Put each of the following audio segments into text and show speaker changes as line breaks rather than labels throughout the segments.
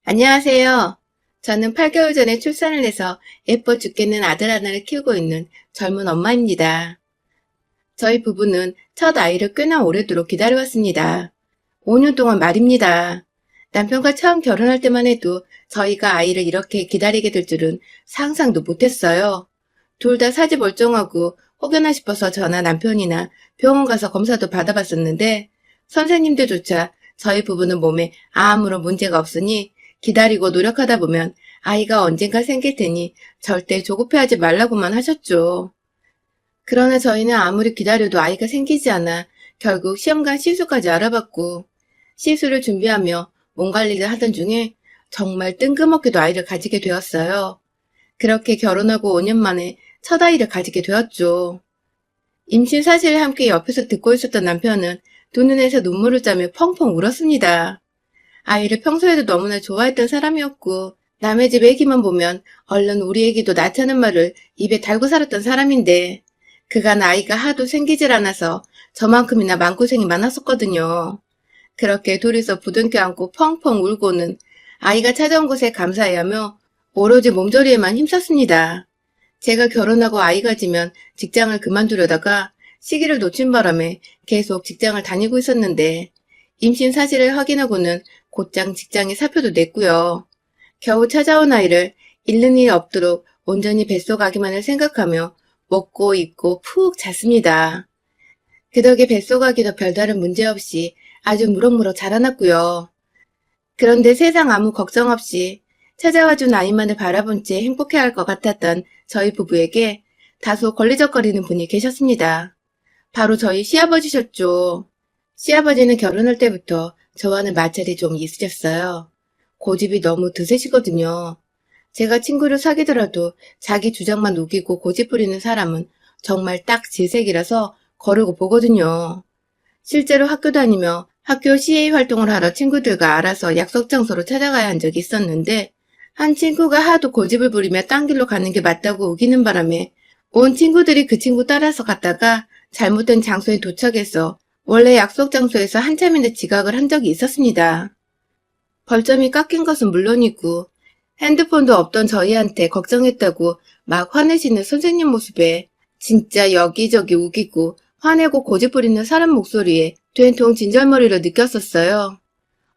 안녕하세요. 저는 8개월 전에 출산을 해서 예뻐 죽겠는 아들 하나를 키우고 있는 젊은 엄마입니다. 저희 부부는 첫 아이를 꽤나 오래도록 기다려왔습니다. 5년 동안 말입니다. 남편과 처음 결혼할 때만 해도 저희가 아이를 이렇게 기다리게 될 줄은 상상도 못했어요. 둘 다 사지 멀쩡하고 혹여나 싶어서 저나 남편이나 병원 가서 검사도 받아봤었는데 선생님들조차 저희 부부는 몸에 아무런 문제가 없으니 기다리고 노력하다 보면 아이가 언젠가 생길 테니 절대 조급해하지 말라고만 하셨죠. 그러나 저희는 아무리 기다려도 아이가 생기지 않아 결국 시험관 시술까지 알아봤고 시술을 준비하며 몸 관리를 하던 중에 정말 뜬금없게도 아이를 가지게 되었어요. 그렇게 결혼하고 5년 만에 첫 아이를 가지게 되었죠. 임신 사실을 함께 옆에서 듣고 있었던 남편은 두 눈에서 눈물을 짜며 펑펑 울었습니다. 아이를 평소에도 너무나 좋아했던 사람이었고 남의 집 애기만 보면 얼른 우리 애기도 낳자는 말을 입에 달고 살았던 사람인데 그간 아이가 하도 생기질 않아서 저만큼이나 마음고생이 많았었거든요. 그렇게 둘이서 부둥켜 안고 펑펑 울고는 아이가 찾아온 것에 감사해야 하며 오로지 몸조리에만 힘썼습니다. 제가 결혼하고 아이가 지면 직장을 그만두려다가 시기를 놓친 바람에 계속 직장을 다니고 있었는데 임신 사실을 확인하고는 곧장 직장에 사표도 냈고요. 겨우 찾아온 아이를 잃는 일이 없도록 온전히 뱃속아기만을 생각하며 먹고 입고 푹 잤습니다. 그 덕에 뱃속아기도 별다른 문제 없이 아주 무럭무럭 자라났고요. 그런데 세상 아무 걱정 없이 찾아와준 아이만을 바라본 채 행복해할 것 같았던 저희 부부에게 다소 걸리적거리는 분이 계셨습니다. 바로 저희 시아버지셨죠. 시아버지는 결혼할 때부터 저와는 마찰이 좀 있으셨어요. 고집이 너무 드세시거든요. 제가 친구를 사귀더라도 자기 주장만 우기고 고집 부리는 사람은 정말 딱 질색이라서 거르고 보거든요. 실제로 학교 다니며 학교 CA 활동을 하러 친구들과 알아서 약속 장소로 찾아가야 한 적이 있었는데 한 친구가 하도 고집을 부리며 딴 길로 가는 게 맞다고 우기는 바람에 온 친구들이 그 친구 따라서 갔다가 잘못된 장소에 도착해서 원래 약속 장소에서 한참이나 지각을 한 적이 있었습니다. 벌점이 깎인 것은 물론이고 핸드폰도 없던 저희한테 걱정했다고 막 화내시는 선생님 모습에 진짜 여기저기 우기고 화내고 고집 부리는 사람 목소리에 된통 진절머리로 느꼈었어요.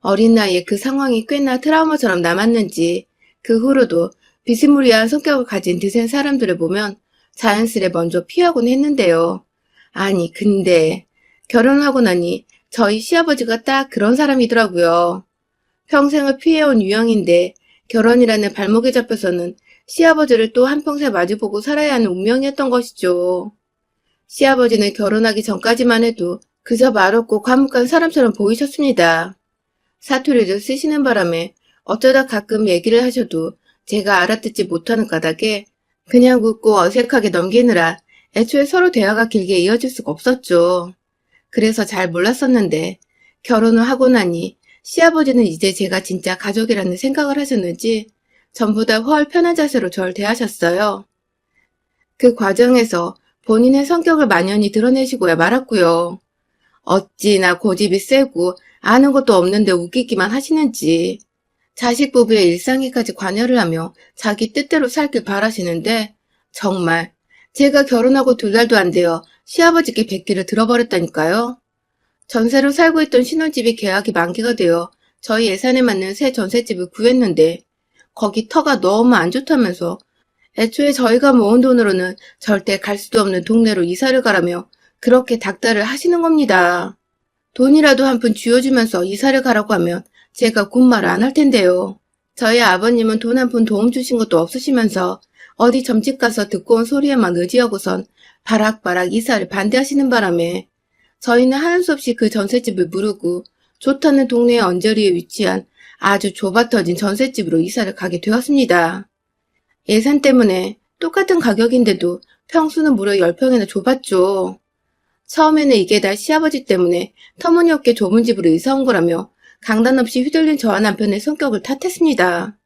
어린 나이에 그 상황이 꽤나 트라우마처럼 남았는지 그 후로도 비스무리한 성격을 가진 드센 사람들을 보면 자연스레 먼저 피하곤 했는데요. 아니 근데 결혼하고 나니 저희 시아버지가 딱 그런 사람이더라고요. 평생을 피해온 유형인데 결혼이라는 발목에 잡혀서는 시아버지를 또 한평생 마주보고 살아야 하는 운명이었던 것이죠. 시아버지는 결혼하기 전까지만 해도 그저 말없고 과묵한 사람처럼 보이셨습니다. 사투리를 쓰시는 바람에 어쩌다 가끔 얘기를 하셔도 제가 알아듣지 못하는 까닭에 그냥 웃고 어색하게 넘기느라 애초에 서로 대화가 길게 이어질 수가 없었죠. 그래서 잘 몰랐었는데 결혼을 하고 나니 시아버지는 이제 제가 진짜 가족이라는 생각을 하셨는지 전보다 훨 편한 자세로 절 대하셨어요. 그 과정에서 본인의 성격을 만연히 드러내시고야 말았고요. 어찌나 고집이 세고 아는 것도 없는데 웃기기만 하시는지 자식 부부의 일상에까지 관여를 하며 자기 뜻대로 살길 바라시는데 정말 제가 결혼하고 2달도 안 되어 시아버지께 뵙기를 들어버렸다니까요. 전세로 살고 있던 신혼집이 계약이 만기가 되어 저희 예산에 맞는 새 전셋집을 구했는데 거기 터가 너무 안 좋다면서 애초에 저희가 모은 돈으로는 절대 갈 수도 없는 동네로 이사를 가라며 그렇게 닥달을 하시는 겁니다. 돈이라도 한 푼 쥐어주면서 이사를 가라고 하면 제가 곧말을 안 할 텐데요. 저희 아버님은 돈 한 푼 도움 주신 것도 없으시면서 어디 점집 가서 듣고 온 소리에만 의지하고선 바락바락 이사를 반대하시는 바람에 저희는 하는 수 없이 그 전셋집을 무르고 좋다는 동네의 언저리에 위치한 아주 좁아터진 전셋집으로 이사를 가게 되었습니다. 예산 때문에 똑같은 가격인데도 평수는 무려 10평이나 좁았죠. 처음에는 이게 다 시아버지 때문에 터무니없게 좁은 집으로 이사 온 거라며 강단 없이 휘둘린 저와 남편의 성격을 탓했습니다.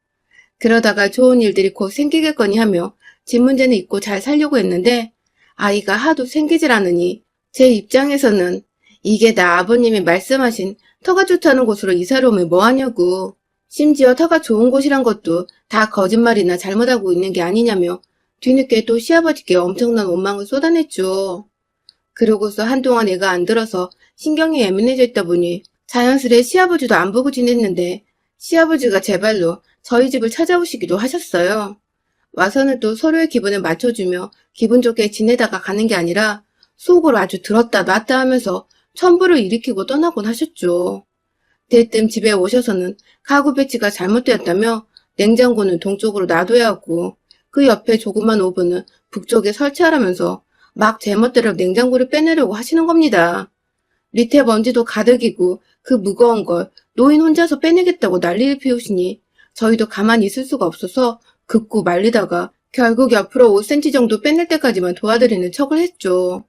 그러다가 좋은 일들이 곧 생기겠거니 하며 집 문제는 잊고 잘 살려고 했는데 아이가 하도 생기질 않으니 제 입장에서는 이게 다 아버님이 말씀하신 터가 좋다는 곳으로 이사를 오면 뭐하냐고 심지어 터가 좋은 곳이란 것도 다 거짓말이나 잘못하고 있는 게 아니냐며 뒤늦게 또 시아버지께 엄청난 원망을 쏟아냈죠. 그러고서 한동안 애가 안 들어서 신경이 예민해져 있다 보니 자연스레 시아버지도 안 보고 지냈는데 시아버지가 제발로 저희 집을 찾아오시기도 하셨어요. 와서는 또 서로의 기분을 맞춰주며 기분 좋게 지내다가 가는 게 아니라 속으로 아주 들었다 놨다 하면서 천부를 일으키고 떠나곤 하셨죠. 대뜸 집에 오셔서는 가구 배치가 잘못되었다며 냉장고는 동쪽으로 놔둬야 하고 그 옆에 조그만 오븐은 북쪽에 설치하라면서 막 제멋대로 냉장고를 빼내려고 하시는 겁니다. 밑에 먼지도 가득이고 그 무거운 걸 노인 혼자서 빼내겠다고 난리를 피우시니 저희도 가만히 있을 수가 없어서 긋고 말리다가 결국 옆으로 5cm 정도 빼낼 때까지만 도와드리는 척을 했죠.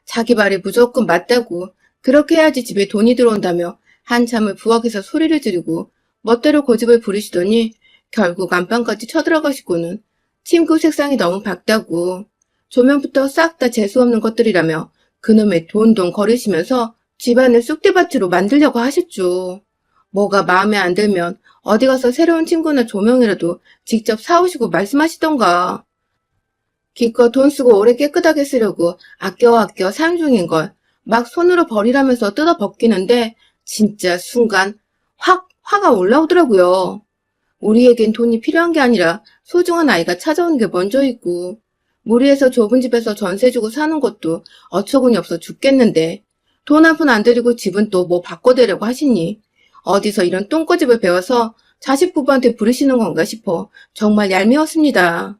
자기 말이 무조건 맞다고 그렇게 해야지 집에 돈이 들어온다며 한참을 부엌에서 소리를 지르고 멋대로 고집을 부리시더니 결국 안방까지 쳐들어가시고는 침구 색상이 너무 밝다고 조명부터 싹 다 재수없는 것들이라며 그놈의 돈돈 거리시면서 집안을 쑥대밭으로 만들려고 하셨죠. 뭐가 마음에 안 들면 어디 가서 새로운 침구나 조명이라도 직접 사오시고 말씀하시던가. 기껏 돈 쓰고 오래 깨끗하게 쓰려고 아껴 사용 중인 걸 막 손으로 버리라면서 뜯어 벗기는데 진짜 순간 화가 올라오더라고요. 우리에겐 돈이 필요한 게 아니라 소중한 아이가 찾아오는 게 먼저 있고 무리해서 좁은 집에서 전세 주고 사는 것도 어처구니 없어 죽겠는데 돈 한 푼 안 들이고 집은 또 뭐 바꿔대려고 하시니 어디서 이런 똥꼬집을 배워서 자식 부부한테 부르시는 건가 싶어 정말 얄미웠습니다.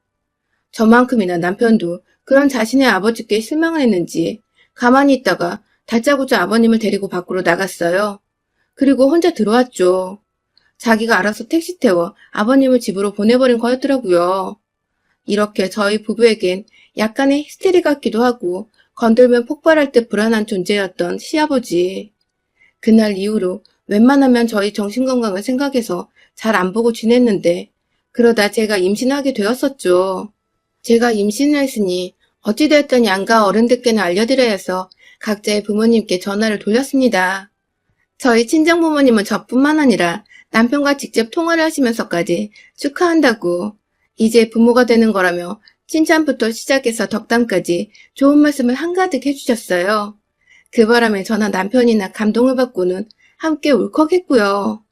저만큼이나 남편도 그런 자신의 아버지께 실망을 했는지 가만히 있다가 다짜고짜 아버님을 데리고 밖으로 나갔어요. 그리고 혼자 들어왔죠. 자기가 알아서 택시 태워 아버님을 집으로 보내버린 거였더라고요. 이렇게 저희 부부에겐 약간의 히스테리 같기도 하고 건들면 폭발할 듯 불안한 존재였던 시아버지. 그날 이후로 웬만하면 저희 정신건강을 생각해서 잘 안 보고 지냈는데 그러다 제가 임신하게 되었었죠. 제가 임신을 했으니 어찌되었든 양가 어른들께는 알려드려야 해서 각자의 부모님께 전화를 돌렸습니다. 저희 친정부모님은 저뿐만 아니라 남편과 직접 통화를 하시면서까지 축하한다고 이제 부모가 되는 거라며 칭찬부터 시작해서 덕담까지 좋은 말씀을 한가득 해주셨어요. 그 바람에 저나 남편이나 감동을 받고는 함께 울컥했고요.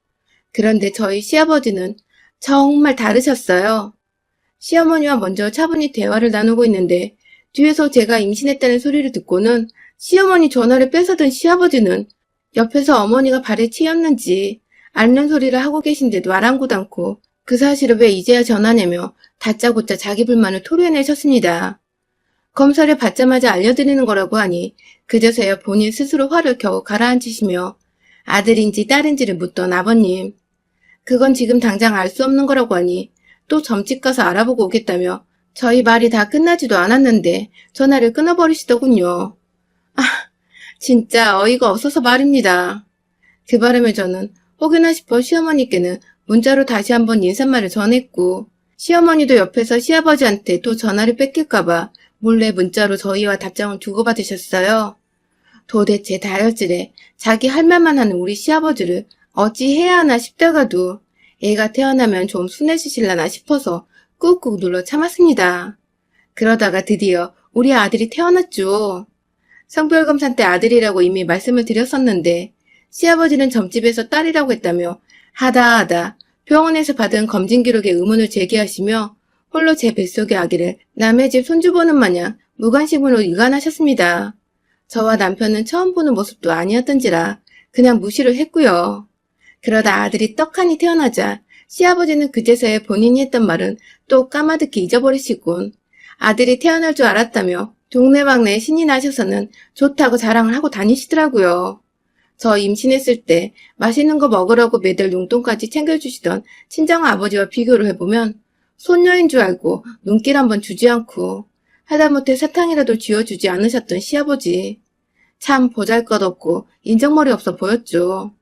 그런데 저희 시아버지는 정말 다르셨어요. 시어머니와 먼저 차분히 대화를 나누고 있는데 뒤에서 제가 임신했다는 소리를 듣고는 시어머니 전화를 뺏어든 시아버지는 옆에서 어머니가 발에 치였는지 앓는 소리를 하고 계신데도 아랑곳 않고 그 사실을 왜 이제야 전하냐며 다짜고짜 자기 불만을 토로해내셨습니다. 검사를 받자마자 알려드리는 거라고 하니 그제서야 본인 스스로 화를 겨우 가라앉히시며 아들인지 딸인지를 묻던 아버님. 그건 지금 당장 알 수 없는 거라고 하니 또 점집 가서 알아보고 오겠다며 저희 말이 다 끝나지도 않았는데 전화를 끊어버리시더군요. 아, 진짜 어이가 없어서 말입니다. 그 바람에 저는 혹여나 싶어 시어머니께는 문자로 다시 한번 인사말을 전했고 시어머니도 옆에서 시아버지한테 또 전화를 뺏길까봐 몰래 문자로 저희와 답장을 주고받으셨어요. 도대체 다혈질에 자기 할 말만 하는 우리 시아버지를 어찌 해야 하나 싶다가도 애가 태어나면 좀 순해지실라나 싶어서 꾹꾹 눌러 참았습니다. 그러다가 드디어 우리 아들이 태어났죠. 성별검사 때 아들이라고 이미 말씀을 드렸었는데 시아버지는 점집에서 딸이라고 했다며 하다 병원에서 받은 검진 기록에 의문을 제기하시며 홀로 제 뱃속의 아기를 남의 집 손주 보는 마냥 무관심으로 일관하셨습니다. 저와 남편은 처음 보는 모습도 아니었던지라 그냥 무시를 했고요. 그러다 아들이 떡하니 태어나자 시아버지는 그제서야 본인이 했던 말은 또 까마득히 잊어버리시곤 아들이 태어날 줄 알았다며 동네방네에 신이 나셔서는 좋다고 자랑을 하고 다니시더라고요. 저 임신했을 때 맛있는 거 먹으라고 매달 용돈까지 챙겨주시던 친정아버지와 비교를 해보면 손녀인 줄 알고 눈길 한번 주지 않고 하다못해 사탕이라도 쥐어주지 않으셨던 시아버지. 참 보잘것없고 인정머리 없어 보였죠.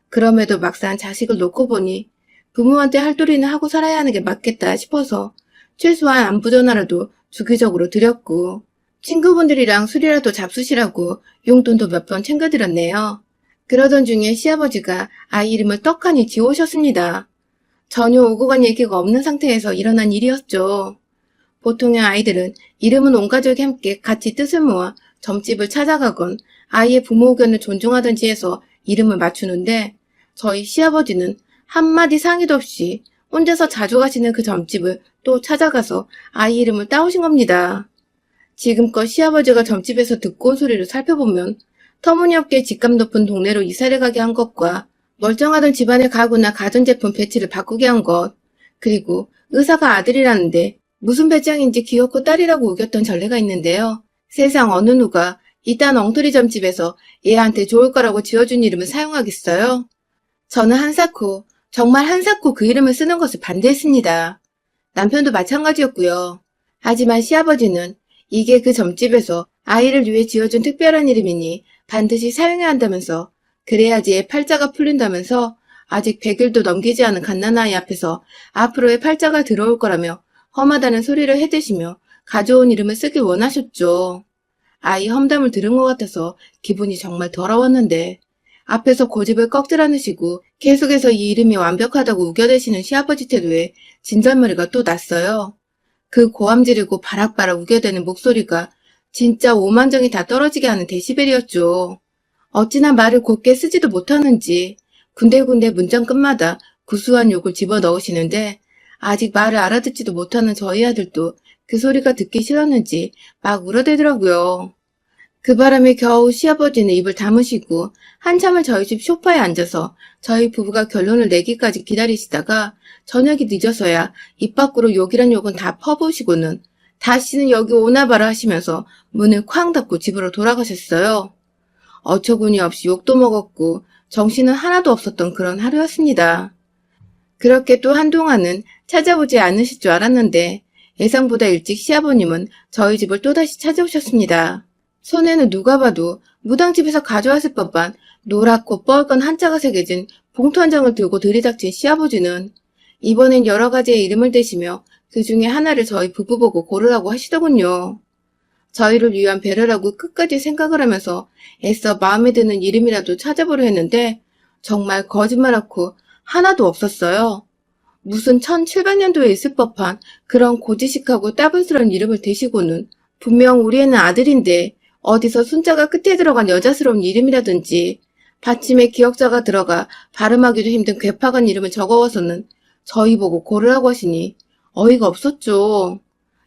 그럼에도 막상 자식을 놓고 보니 부모한테 할 도리는 하고 살아야 하는 게 맞겠다 싶어서 최소한 안부 전화라도 주기적으로 드렸고 친구분들이랑 술이라도 잡수시라고 용돈도 몇 번 챙겨드렸네요. 그러던 중에 시아버지가 아이 이름을 떡하니 지어오셨습니다. 전혀 오고 간 얘기가 없는 상태에서 일어난 일이었죠. 보통의 아이들은 이름은 온 가족이 함께 같이 뜻을 모아 점집을 찾아가건 아이의 부모 의견을 존중하든지 해서 이름을 맞추는데 저희 시아버지는 한마디 상의도 없이 혼자서 자주 가시는 그 점집을 또 찾아가서 아이 이름을 따오신 겁니다. 지금껏 시아버지가 점집에서 듣고 온 소리를 살펴보면 터무니없게 집값 높은 동네로 이사를 가게 한 것과 멀쩡하던 집안의 가구나 가전제품 배치를 바꾸게 한 것, 그리고 의사가 아들이라는데 무슨 배짱인지 귀엽고 딸이라고 우겼던 전례가 있는데요. 세상 어느 누가 이딴 엉터리 점집에서 얘한테 좋을 거라고 지어준 이름을 사용하겠어요? 저는 한사코, 정말 한사코 그 이름을 쓰는 것을 반대했습니다. 남편도 마찬가지였고요. 하지만 시아버지는 이게 그 점집에서 아이를 위해 지어준 특별한 이름이니 반드시 사용해야 한다면서 그래야지 애 팔자가 풀린다면서 아직 100일도 넘기지 않은 갓난아이 앞에서 앞으로의 팔자가 들어올 거라며 험하다는 소리를 해대시며 가져온 이름을 쓰길 원하셨죠. 아이 험담을 들은 것 같아서 기분이 정말 더러웠는데 앞에서 고집을 꺽질 않으시고 계속해서 이 이름이 완벽하다고 우겨대시는 시아버지 태도에 진절머리가 또 났어요. 그 고함 지르고 바락바락 우겨대는 목소리가 진짜 오만정이 다 떨어지게 하는 데시벨이었죠. 어찌나 말을 곱게 쓰지도 못하는지 군데군데 문장 끝마다 구수한 욕을 집어넣으시는데 아직 말을 알아듣지도 못하는 저희 아들도 그 소리가 듣기 싫었는지 막 울어대더라고요. 그 바람에 겨우 시아버지는 입을 다무시고 한참을 저희 집 소파에 앉아서 저희 부부가 결론을 내기까지 기다리시다가 저녁이 늦어서야 입 밖으로 욕이란 욕은 다 퍼부으시고는 다시는 여기 오나봐라 하시면서 문을 쾅 닫고 집으로 돌아가셨어요. 어처구니 없이 욕도 먹었고 정신은 하나도 없었던 그런 하루였습니다. 그렇게 또 한동안은 찾아보지 않으실 줄 알았는데 예상보다 일찍 시아버님은 저희 집을 또다시 찾아오셨습니다. 손에는 누가 봐도 무당집에서 가져왔을 법한 노랗고 뻘건 한자가 새겨진 봉투 한 장을 들고 들이닥친 시아버지는 이번엔 여러 가지의 이름을 대시며 그 중에 하나를 저희 부부 보고 고르라고 하시더군요. 저희를 위한 배려라고 끝까지 생각을 하면서 애써 마음에 드는 이름이라도 찾아보려 했는데 정말 거짓말하고 하나도 없었어요. 무슨 1700년도에 있을 법한 그런 고지식하고 따분스러운 이름을 대시고는 분명 우리 애는 아들인데 어디서 순자가 끝에 들어간 여자스러운 이름이라든지 받침에 기역자가 들어가 발음하기도 힘든 괴팍한 이름을 적어와서는 저희 보고 고르라고 하시니 어이가 없었죠.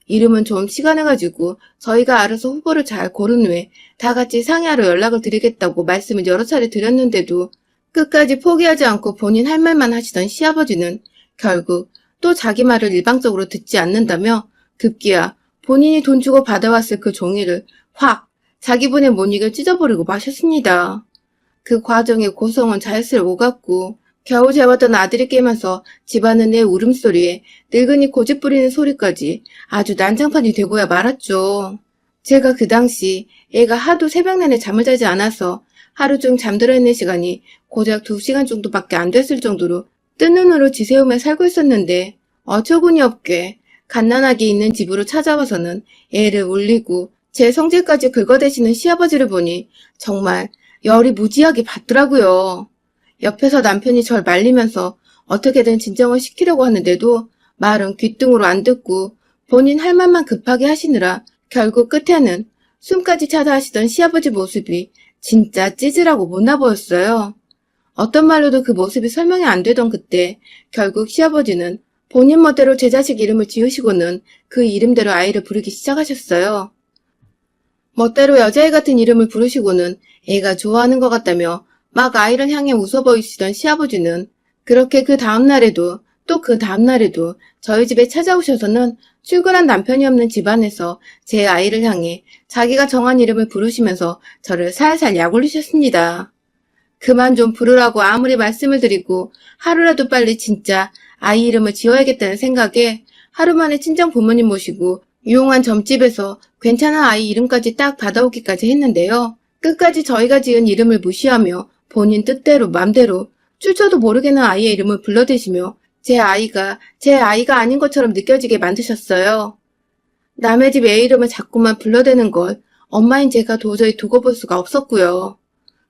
이름은 좀 시간을 가지고 저희가 알아서 후보를 잘 고른 후에 다 같이 상의하러 연락을 드리겠다고 말씀을 여러 차례 드렸는데도 끝까지 포기하지 않고 본인 할 말만 하시던 시아버지는 결국 또 자기 말을 일방적으로 듣지 않는다며 급기야 본인이 돈 주고 받아왔을 그 종이를 확 자기분의 못 이겨 찢어버리고 마셨습니다. 그 과정의 고성은 자연스레 오갔고 겨우 재웠던 아들이 깨면서 집안은 내 울음소리에 늙은이 고집 부리는 소리까지 아주 난장판이 되고야 말았죠. 제가 그 당시 애가 하도 새벽 내내 잠을 자지 않아서 하루 중 잠들어 있는 시간이 고작 2시간 정도밖에 안 됐을 정도로 뜬 눈으로 지새우며 살고 있었는데 어처구니 없게 갓난아기 있는 집으로 찾아와서는 애를 울리고 제 성질까지 긁어대시는 시아버지를 보니 정말 열이 무지하게 받더라고요. 옆에서 남편이 절 말리면서 어떻게든 진정을 시키려고 하는데도 말은 귓등으로 안 듣고 본인 할 말만 급하게 하시느라 결국 끝에는 숨까지 차다 하시던 시아버지 모습이 진짜 찌질하고 못나 보였어요. 어떤 말로도 그 모습이 설명이 안 되던 그때 결국 시아버지는 본인 멋대로 제 자식 이름을 지으시고는 그 이름대로 아이를 부르기 시작하셨어요. 멋대로 여자애 같은 이름을 부르시고는 애가 좋아하는 것 같다며 막 아이를 향해 웃어 보이시던 시아버지는 그렇게 그 다음날에도 또 그 다음날에도 저희 집에 찾아오셔서는 출근한 남편이 없는 집안에서 제 아이를 향해 자기가 정한 이름을 부르시면서 저를 살살 약올리셨습니다. 그만 좀 부르라고 아무리 말씀을 드리고 하루라도 빨리 진짜 아이 이름을 지어야겠다는 생각에 하루 만에 친정 부모님 모시고 유용한 점집에서 괜찮은 아이 이름까지 딱 받아오기까지 했는데요. 끝까지 저희가 지은 이름을 무시하며 본인 뜻대로 맘대로 출처도 모르겠는 아이의 이름을 불러대시며 제 아이가 아닌 것처럼 느껴지게 만드셨어요. 남의 집 애 이름을 자꾸만 불러대는 걸 엄마인 제가 도저히 두고 볼 수가 없었고요.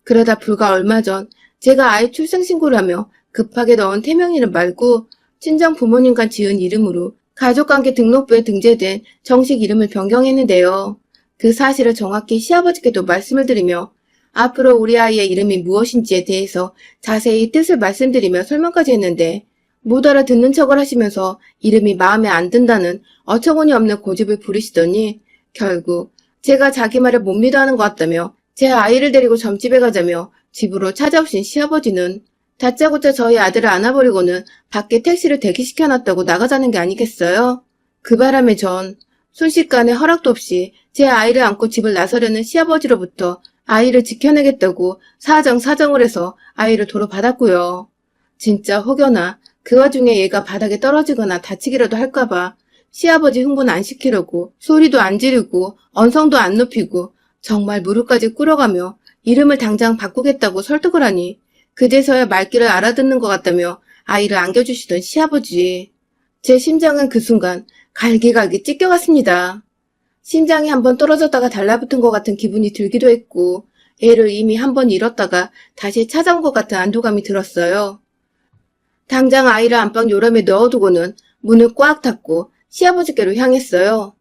그러다 불과 얼마 전 제가 아이 출생신고를 하며 급하게 넣은 태명 이름 말고 친정 부모님과 지은 이름으로 가족관계 등록부에 등재된 정식 이름을 변경했는데요. 그 사실을 정확히 시아버지께도 말씀을 드리며 앞으로 우리 아이의 이름이 무엇인지에 대해서 자세히 뜻을 말씀드리며 설명까지 했는데 못 알아듣는 척을 하시면서 이름이 마음에 안 든다는 어처구니 없는 고집을 부리시더니 결국 제가 자기 말을 못 믿어하는 것 같다며 제 아이를 데리고 점집에 가자며 집으로 찾아오신 시아버지는 다짜고짜 저희 아들을 안아버리고는 밖에 택시를 대기시켜놨다고 나가자는 게 아니겠어요? 그 바람에 전 순식간에 허락도 없이 제 아이를 안고 집을 나서려는 시아버지로부터 아이를 지켜내겠다고 사정을 해서 아이를 도로 받았고요. 진짜 혹여나 그 와중에 얘가 바닥에 떨어지거나 다치기라도 할까봐 시아버지 흥분 안 시키려고 소리도 안 지르고 언성도 안 높이고 정말 무릎까지 꿇어가며 이름을 당장 바꾸겠다고 설득을 하니 그제서야 말귀를 알아듣는 것 같다며 아이를 안겨주시던 시아버지. 제 심장은 그 순간 갈기갈기 찢겨갔습니다. 심장이 한번 떨어졌다가 달라붙은 것 같은 기분이 들기도 했고 애를 이미 한 번 잃었다가 다시 찾아온 것 같은 안도감이 들었어요. 당장 아이를 안방 요람에 넣어두고는 문을 꽉 닫고 시아버지께로 향했어요.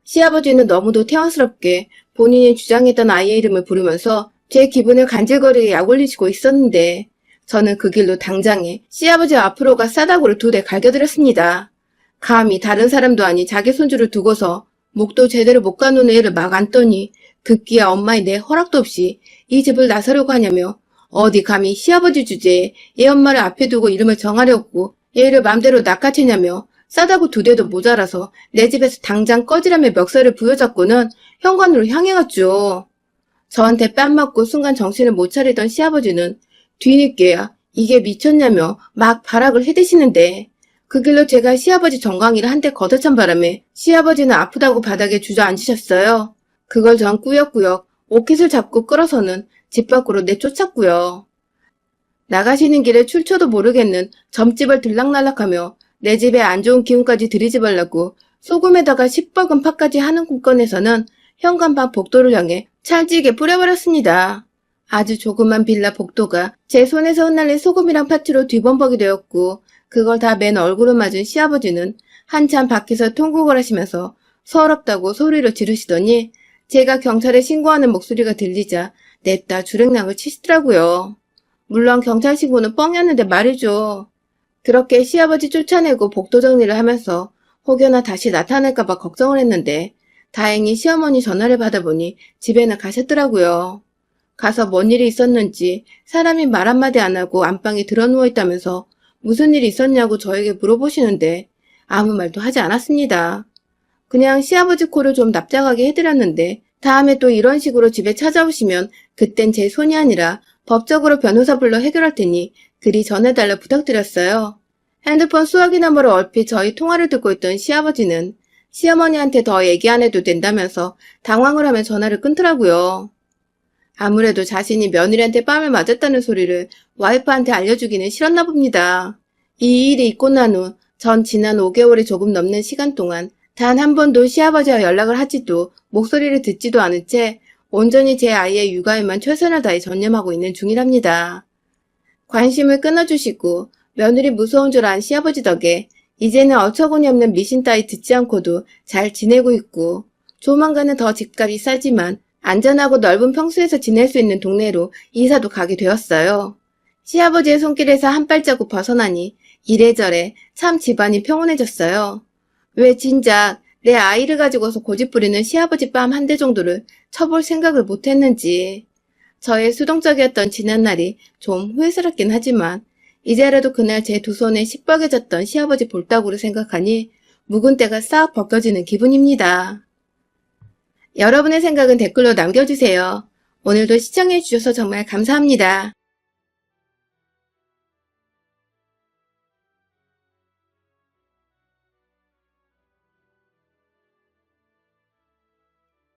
시아버지는 너무도 태연스럽게 본인이 주장했던 아이의 이름을 부르면서 제 기분을 간질거리게 약올리시고 있었는데 저는 그 길로 당장에 시아버지 앞으로가 싸다구를 2대 갈겨드렸습니다. 감히 다른 사람도 아닌 자기 손주를 두고서 목도 제대로 못 가누는 애를 막 안더니 급기야 엄마의 내 허락도 없이 이 집을 나서려고 하냐며 어디 감히 시아버지 주제에 얘 엄마를 앞에 두고 이름을 정하려고 얘를 맘대로 낚아채냐며 싸다구 2대도 모자라서 내 집에서 당장 꺼지라며 멱살을 부여잡고는 현관으로 향해갔죠. 저한테 뺨 맞고 순간 정신을 못 차리던 시아버지는 뒤늦게야 이게 미쳤냐며 막 발악을 해대시는데 그 길로 제가 시아버지 정강이를 한 대 걷어찬 바람에 시아버지는 아프다고 바닥에 주저앉으셨어요. 그걸 전 꾸역꾸역 오켓을 잡고 끌어서는 집 밖으로 내쫓았고요. 나가시는 길에 출처도 모르겠는 점집을 들락날락하며 내 집에 안 좋은 기운까지 들이집으려고 소금에다가 시뻘건 파까지 하는 꿈꿔내서는 현관밖 복도를 향해 찰지게 뿌려버렸습니다. 아주 조그만 빌라 복도가 제 손에서 흩날린 소금이랑 파츠로 뒤범벅이 되었고 그걸 다 맨 얼굴을 맞은 시아버지는 한참 밖에서 통곡을 하시면서 서럽다고 소리를 지르시더니 제가 경찰에 신고하는 목소리가 들리자 냅다 주랭랑을 치시더라고요. 물론 경찰 신고는 뻥이었는데 말이죠. 그렇게 시아버지 쫓아내고 복도 정리를 하면서 혹여나 다시 나타날까봐 걱정을 했는데 다행히 시어머니 전화를 받아보니 집에는 가셨더라고요. 가서 뭔 일이 있었는지 사람이 말 한마디 안 하고 안방에 들어누워 있다면서 무슨 일이 있었냐고 저에게 물어보시는데 아무 말도 하지 않았습니다. 그냥 시아버지 코를 좀 납작하게 해드렸는데 다음에 또 이런 식으로 집에 찾아오시면 그땐 제 손이 아니라 법적으로 변호사 불러 해결할 테니 그리 전해달라 부탁드렸어요. 핸드폰 수화기 너머로 얼핏 저희 통화를 듣고 있던 시아버지는 시어머니한테 더 얘기 안 해도 된다면서 당황을 하며 전화를 끊더라고요. 아무래도 자신이 며느리한테 뺨을 맞았다는 소리를 와이프한테 알려주기는 싫었나 봅니다. 이 일이 있고 난 후 전 지난 5개월이 조금 넘는 시간 동안 단 한 번도 시아버지와 연락을 하지도 목소리를 듣지도 않은 채 온전히 제 아이의 육아에만 최선을 다해 전념하고 있는 중이랍니다. 관심을 끊어주시고 며느리 무서운 줄 안 시아버지 덕에 이제는 어처구니 없는 미신 따위 듣지 않고도 잘 지내고 있고 조만간은 더 집값이 싸지만 안전하고 넓은 평수에서 지낼 수 있는 동네로 이사도 가게 되었어요. 시아버지의 손길에서 한 발자국 벗어나니 이래저래 참 집안이 평온해졌어요. 왜 진작 내 아이를 가지고서 고집부리는 시아버지 뺨 한 대 정도를 쳐볼 생각을 못했는지. 저의 수동적이었던 지난날이 좀 후회스럽긴 하지만 이제라도 그날 제 두 손에 시뻘개졌던 시아버지 볼따구를 생각하니 묵은 때가 싹 벗겨지는 기분입니다. 여러분의 생각은 댓글로 남겨주세요. 오늘도 시청해주셔서 정말 감사합니다.